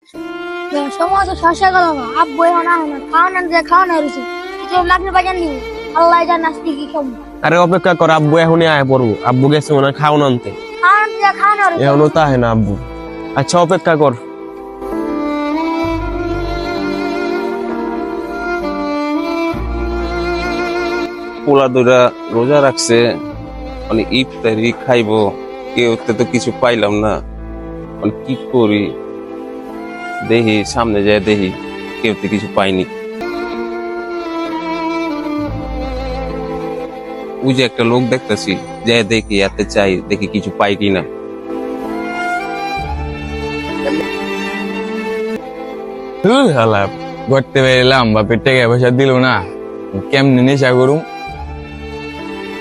সময় তো শেষ হয়ে গেল না, আব্বু এখন আহে না, খাওয়ানো রয়েছে লাগলে বাজার নিব, আল্লাহ জানে আজকে কি খাবো। আরে অপেক্ষা কর, আব্বু এখনই আয় পড়বো। আব্বু গেছে মনে হয় খাওয়ানো আনতে, খাওয়ানো রয়েছে। এখনো তো আহে না আব্বু। আচ্ছা অপেক্ষা কর। পোলা দুরা রোজা রাখছে, মানে ইফতারি খাইবো, কেউ তো কিছু পাইলাম না, মানে কি করি। দেখি সামনে যায়, দেখি কেউ তো কিছু পাইনি। ওই যে একটা লোক দেখতেছি, যে দেখি এতে চাই, দেখি কিছু পাই কিনা। করতে পেলাম বাপের টাকা পয়সা দিল না, কেমনে নেশা করুম।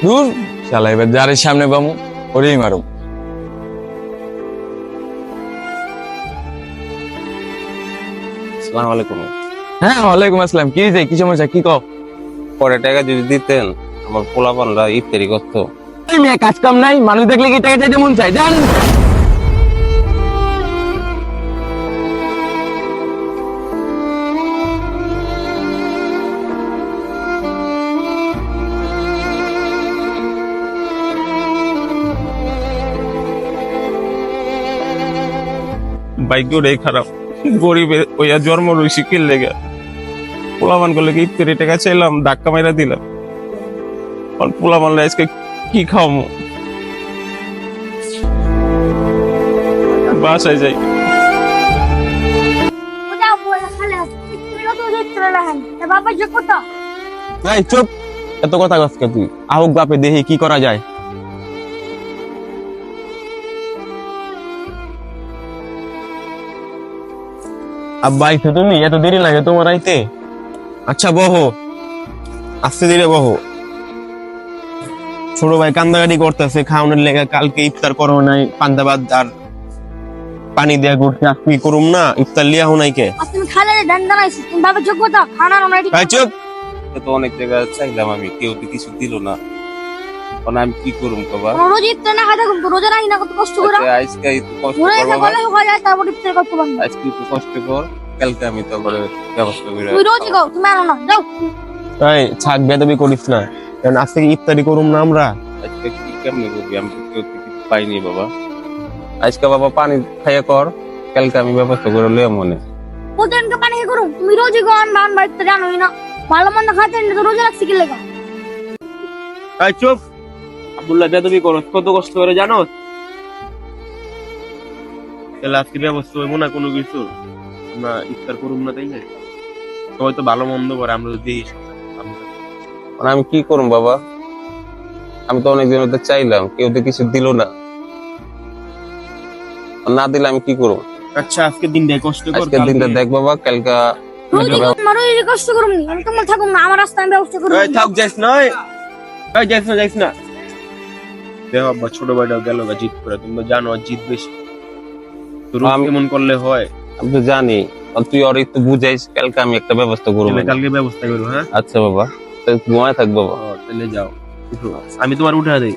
দূর শালা, এবার যার সামনে পামু ওরেই মারুম। আসসালামু আলাইকুম। হ্যাঁ ওয়ালাইকুম আসসালাম। কি যে কি সমস্যা, কি কও? পরে টাকা যদি দিতেন, আমার পোলাপানরা ইফতারি করতো। কাজ কাম নাই, মানুষ দেখলে কি টাকা চাইতে মন চাই? জান ভাগ্যটাই খারাপ, গরিবের ওইয়া জন্ম রয়েছি কি লেগে। পোলাপান করলে কি ইফতারি টাকা চাইলাম, ধাক্কা মাইরা দিলাম। পোলাপান আজকে কি খাওয়াবো? বাসায় যাই। বাবা যে কোথা এই চুপ, এত কথা কসকে তুই? আহুক বাপে, দেখি কি করা যায়। আব্বা আইছো তুমি? এত দেরি লাগে তোমার আইতে? আচ্ছা বহো, আস্তে ধীরে বহো। ছোট ভাই কান্দাকাটি করতেছে খাওয়ানোর লেগে, কালকে ইফতার করো নাই, পান্তা ভাত আর পানি দেয়া করতে, আজকে করুম না ইফতার লিয়া হুনাইকে। তুমি খালে ধান দাঁড়াইছি, তুমি বাবা যোগ্যতা খানার অনাইটি ভাই চুপ। তো অনেক জায়গায় চাইলাম আমি, কেউ তো কিছু দিল না। মানে আমি কি করুম বাবা? রোজ ইফতার না খাই থাকুন, রোজা রাখি না, কত কষ্ট করে আজকে একটু কষ্ট ঘুরে কর এসে বাবা। গলে হয়ে যায়, তারপর ইফতার করতে পারবো। আজকে একটু কষ্ট কর, কালকে আমি তো করে ব্যবস্থা করে। তুই রোজই গাও, তুমি আনো না, যাও। এই ছাক বেদবি করিস না, কারণ আজ থেকে ইফতারি করুম না আমরা। আজকে কি কেমনে করবি? আমি তো কেউ তো কিছু পাইনি বাবা। আজকে বাবা পানি খাইয়া কর, কালকে আমি ব্যবস্থা করে লইয়া মনে। প্রতিদিনকে পানি খেয়ে করুন, তুমি রোজই গাও, আনবা আনবা ইফতার জানোই না, ভালো মন্দ খাইতে তো রোজা রাখছি কি লেগা। এই চুপ, আব্দুল্লাহ বেদবি করো, কত কষ্ট করে জানো? তাহলে আজকে ব্যবস্থা হইব না কোনো কিছু, আমরা ইফতার করুম না, তাই না? হয়তো ভালো মন্দ করে আমরা যদি মানে আমি কি করুম বাবা? আমি তো অনেক দিন চাইলাম, কেউ তো কিছু দিল না। না দিলে আমি কি করবো? আচ্ছা আজকে দিনটা কষ্ট কর, আজকের দিনটা দেখ বাবা, কালকে রোজই কষ্ট করুন, আমি তোমার থাকুম না, আমার রাস্তায় আমি ব্যবস্থা করুন। এই থাক, যাইস না, এই যাইস না। দেখ আব্বা, ছোট ভাইটা গেল গা জিত করে, তুমি তো জানো আর জিত বেশি, তোর কেমন করলে হয়? আমি তো জানি, আর তুই আর একটু বুঝাইস, কালকে আমি একটা ব্যবস্থা করবো। কালকে ব্যবস্থা করবো। হ্যাঁ আচ্ছা বাবা, তাহলে ঘুমায় থাক বাবা। তাহলে যাও, আমি তোমার উঠা দেই।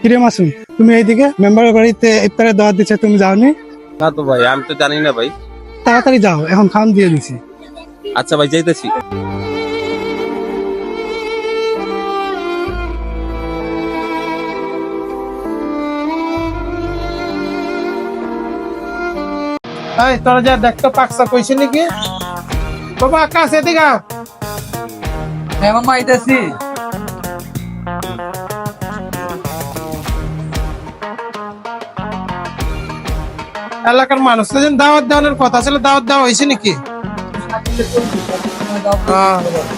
কিরে মাসুম, তুমি এইদিকে মেম্বারের বাড়িতে ইফতারের দাওয়াত দিচ্ছে, তুমি যাওনি? না তো ভাই, আমি তো জানি না ভাই। তাড়াতাড়ি যাও, এখন খাওয়ান দিয়ে দিছি। আচ্ছা ভাই, যাইতেছি। এই তোরা যা দেখতো পাকসা কইছে নাকি? বাবা আকাশ এদিকে আও। হ্যাঁ মামা আইতাছি। এলাকার মানুষদের যেন দাওয়াত দেওয়ানোর কথা ছিল, দাওয়াত দেওয়া হয়েছে নাকি?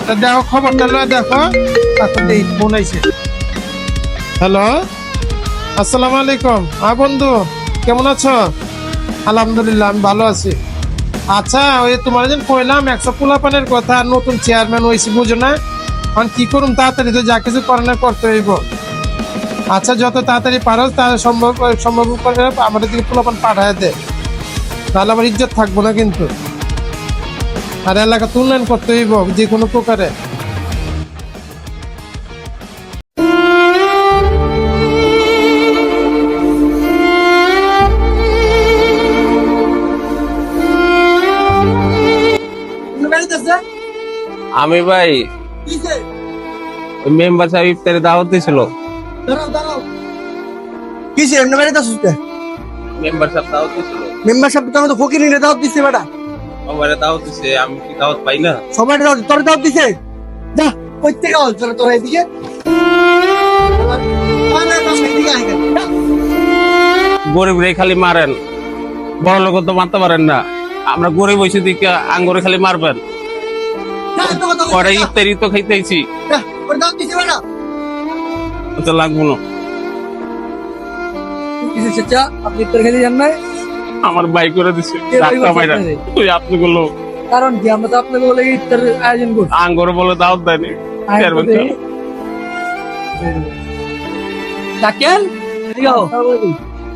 তা দেখো, খবরটা লয়ে দেখো। তারপর দেখি ফোন আইছে। হ্যালো, আসসালামু আলাইকুম। হ্যাঁ বন্ধু, কেমন আছো? আলহামদুলিল্লাহ, আমি ভালো আছি। আচ্ছা, ওই তোমার যেন কইলাম 100 পোলাপানের কথা, নতুন চেয়ারম্যান হয়েছি, বুঝো না? এখন কি করুম, তাড়াতাড়ি তো যা কিছু করণের করতে হইব। আচ্ছা যত তাড়াতাড়ি পারো তার সম্ভব সম্ভব করে আমাদের দিকে পোলাপান পাঠায় দে, তাহলে আমার ইজ্জত থাকবো না কিন্তু। আর এলাকা উন্নয়ন করতে হইব যে কোনো প্রকারে। আমি ভাই মেম্বার সাহেব ইফতারে দাওয়াত দিছিল। কিসে এমনি বেড়াতে আসছিস কে? মেম্বার সাহেব দাওয়াত দিছিল। মেম্বার সাহেব তো ফকির নিয়ে দাওয়াত দিচ্ছে বেটা। আমারে দাওয়াত দিছে, আমি কি দাওয়াত পাই না? সবাই তোর দাওয়াত দিছে। যা কইতে গাও চল তোর এদিকে। গরিব রে খালি মারেন, বড় লোক তো মারতে পারেন না। আমরা গরিব হইছি দিকে আঙ্গুরে খালি মারবেন। পরে ইফতারি তো খাইতেছি, দাওয়াত দিছে বেটা। তো লাগবো না। কিছু চাচা আপনি ইফতার খেতে যান না? আমার বাই করে দিছে কে বাই ডাক্তার করছে ভাইরা। আপনারে? তুই আপনি গুলো কারণ কি আমরা তো আপনাকে বলে ইফতার আয়োজন করছি। আঙ্গুরে বলে দাওয়াত দেয়নি। চেয়ারম্যান সাহেব। ডাকেন এদিকে আও।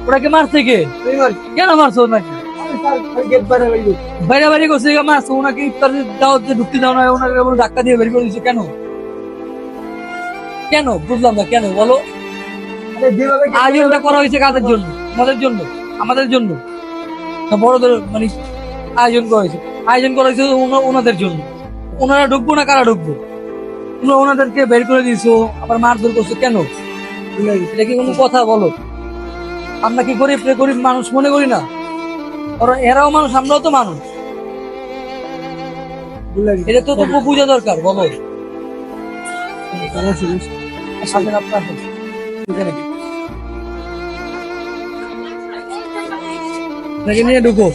ওটাকে মারছে কে? কেন মারছো নাকি? বাইরে বাইরে করছে মারছো ওনাকে ইফতার দাওয়াত দিয়ে ঢুকতে দাও না, ওনাকে বলে ধাক্কা দিয়ে বের করে দিচ্ছে কেন? কেন বুঝলাম না, কেন বলো? আয়োজনটা করা হয়েছে কাদের জন্য? আমাদের জন্য না বড়দের মানে আয়োজন করা হয়েছে? আয়োজন করা হয়েছে ওনাদের জন্য। ওনারা ঢুকবো না কারা ঢুকবো? তোমরা ওনাদেরকে বের করে দিয়েছো, আবার মারধর করছো কেন? এটা কি কোনো কথা বলো? আমরা কি গরিব মানুষ মনে করি না? এরাও মানুষ, আমরাও তো মানুষ। এটা তো তবু বোঝা দরকার, বলো। আসেন আপনার আসেন। এখানে কি? নাকি নিয়ে ঢুকো।